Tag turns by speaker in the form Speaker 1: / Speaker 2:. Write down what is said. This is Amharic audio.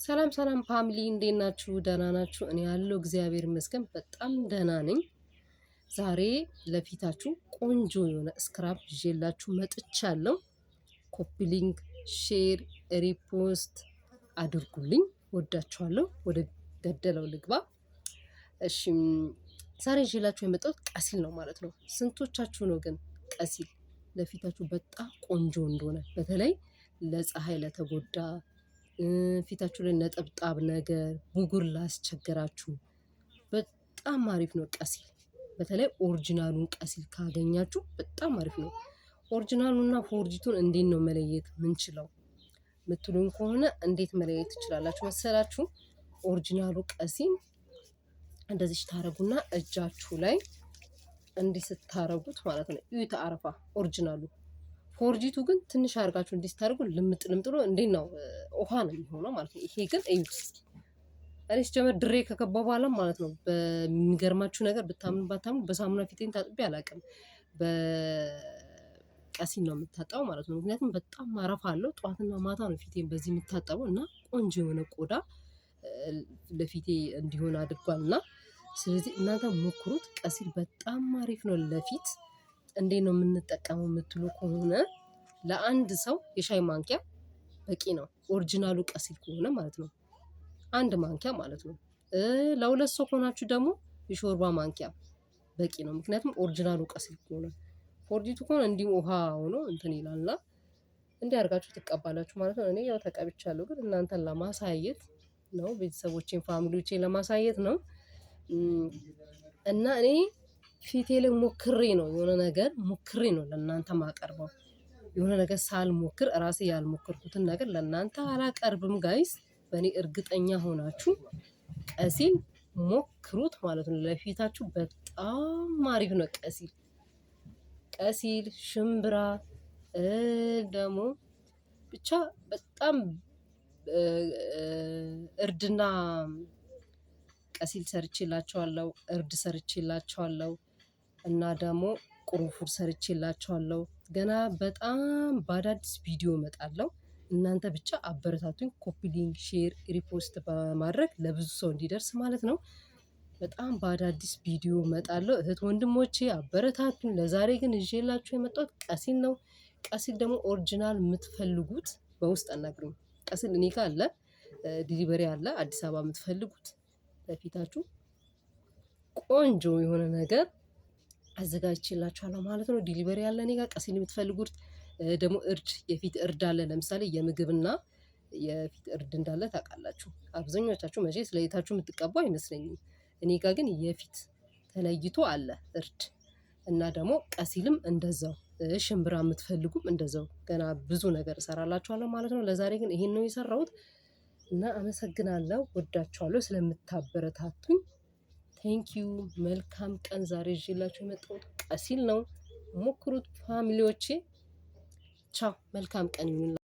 Speaker 1: ሰላም ሰላም ፋሚሊ እንዴት ናችሁ? ደህና ናችሁ? እኔ ያለው እግዚአብሔር ይመስገን በጣም ደህና ነኝ። ዛሬ ለፊታችሁ ቆንጆ የሆነ ስክራብ ይዤላችሁ መጥቻለሁ። ኮፒ ሊንክ፣ ሼር፣ ሪፖስት አድርጉልኝ። ወዳችኋለሁ። ወደ ገደለው ልግባ። እሺ ዛሬ ይዤላችሁ የመጣሁት ቀሲል ነው ማለት ነው። ስንቶቻችሁ ነው ግን ቀሲል ለፊታችሁ በጣም ቆንጆ እንደሆነ በተለይ ለፀሐይ ለተጎዳ ፊታችሁ ላይ ነጠብጣብ ነገር ብጉር ላስቸገራችሁ በጣም አሪፍ ነው ቀሲል። በተለይ ኦሪጂናሉን ቀሲል ካገኛችሁ በጣም አሪፍ ነው። ኦሪጂናሉና ፎርጂቱን እንዴት ነው መለየት ምንችለው ምትሉን ከሆነ እንዴት መለየት ትችላላችሁ መሰላችሁ? ኦሪጂናሉ ቀሲል እንደዚህ ታረጉና እጃችሁ ላይ እንዲህ ስታረጉት ማለት ነው እዩት አረፋ ኦሪጂናሉ። ፎርጂቱ ግን ትንሽ አድርጋችሁ እንዲህ ስታደርጉ ልምጥ ልምጥ ነው እንዴት ነው ውሃ ነው የሚሆነው ማለት ነው። ይሄ ግን እዩት እስኪ እኔ ስጀምር ድሬ ከገባ በኋላ ማለት ነው በሚገርማችሁ ነገር ብታምኑ ባታምኑ በሳሙና ፊቴን ታጥቤ አላውቅም። በቀሲል ነው የምታጠበው ማለት ነው። ምክንያቱም በጣም አረፋ አለው። ጠዋትና ማታ ነው ፊቴን በዚህ የምታጠበው እና ቆንጆ የሆነ ቆዳ ለፊቴ እንዲሆን አድርጓል። እና ስለዚህ እናንተ ሞክሩት። ቀሲል በጣም አሪፍ ነው ለፊት። እንዴት ነው የምንጠቀመው የምትሉ ከሆነ ለአንድ ሰው የሻይ ማንኪያ በቂ ነው። ኦሪጂናሉ ቀሲል ከሆነ ማለት ነው አንድ ማንኪያ ማለት ነው። ለሁለት ሰው ከሆናችሁ ደግሞ የሾርባ ማንኪያ በቂ ነው። ምክንያቱም ኦሪጂናሉ ቀሲል ከሆነ ፎርጂቱ ከሆነ እንዲህ ውሃ ሆኖ እንትን ይላልና እንዲህ አድርጋችሁ ትቀባላችሁ ማለት ነው። እኔ ያው ተቀብቻለሁ፣ ግን እናንተን ለማሳየት ነው፣ ቤተሰቦቼን ፋሚሊዎቼን ለማሳየት ነው። እና እኔ ፊቴ ላይ ሞክሬ ነው የሆነ ነገር ሞክሬ ነው ለእናንተ ማቀርበው። የሆነ ነገር ሳልሞክር ራሴ ያልሞከርኩትን ነገር ለእናንተ አላቀርብም ጋይስ። በእኔ እርግጠኛ ሆናችሁ ቀሲል ሞክሩት ማለት ነው። ለፊታችሁ በጣም አሪፍ ነው ቀሲል። ቀሲል ሽምብራ ደግሞ ብቻ በጣም እርድና ቀሲል ሰርቼላችኋለሁ፣ እርድ ሰርቼላችኋለሁ እና ደግሞ ቁርንፉድ ሰርቼላችኋለሁ። ገና በጣም በአዳዲስ ቪዲዮ እመጣለሁ። እናንተ ብቻ አበረታቱኝ። ኮፒ ሊንክ፣ ሼር፣ ሪፖስት በማድረግ ለብዙ ሰው እንዲደርስ ማለት ነው። በጣም በአዳዲስ ቪዲዮ እመጣለሁ። እህት ወንድሞቼ አበረታቱኝ። ለዛሬ ግን ይዤላችሁ የመጣሁት ቀሲል ነው። ቀሲል ደግሞ ኦሪጂናል የምትፈልጉት በውስጥ አናግሩኝ። ቀሲል እኔ ጋር አለ፣ ዲሊቨሪ አለ። አዲስ አበባ የምትፈልጉት ለፊታችሁ ቆንጆ የሆነ ነገር አዘጋጅቼላችኋለሁ ማለት ነው። ዲሊቨሪ ያለ እኔ ጋር። ቀሲል የምትፈልጉት ደግሞ እርድ፣ የፊት እርድ አለ። ለምሳሌ የምግብና የፊት እርድ እንዳለ ታውቃላችሁ። አብዛኞቻችሁ መቼ ስለይታችሁ የምትቀቡ አይመስለኝም። እኔ ጋር ግን የፊት ተለይቶ አለ እርድ እና ደግሞ ቀሲልም እንደዛው። ሽምብራ የምትፈልጉም እንደዛው። ገና ብዙ ነገር እሰራላችኋለሁ ማለት ነው። ለዛሬ ግን ይሄን ነው የሰራሁት እና አመሰግናለሁ። ወዳችኋለሁ ስለምታበረታቱኝ። ቴንኪዩ። መልካም ቀን። ዛሬ ይዤላችሁ የመጣሁት ቀሲል ነው። ሞክሩት ፋሚሊዎቼ። ቻው። መልካም ቀን ይሁን።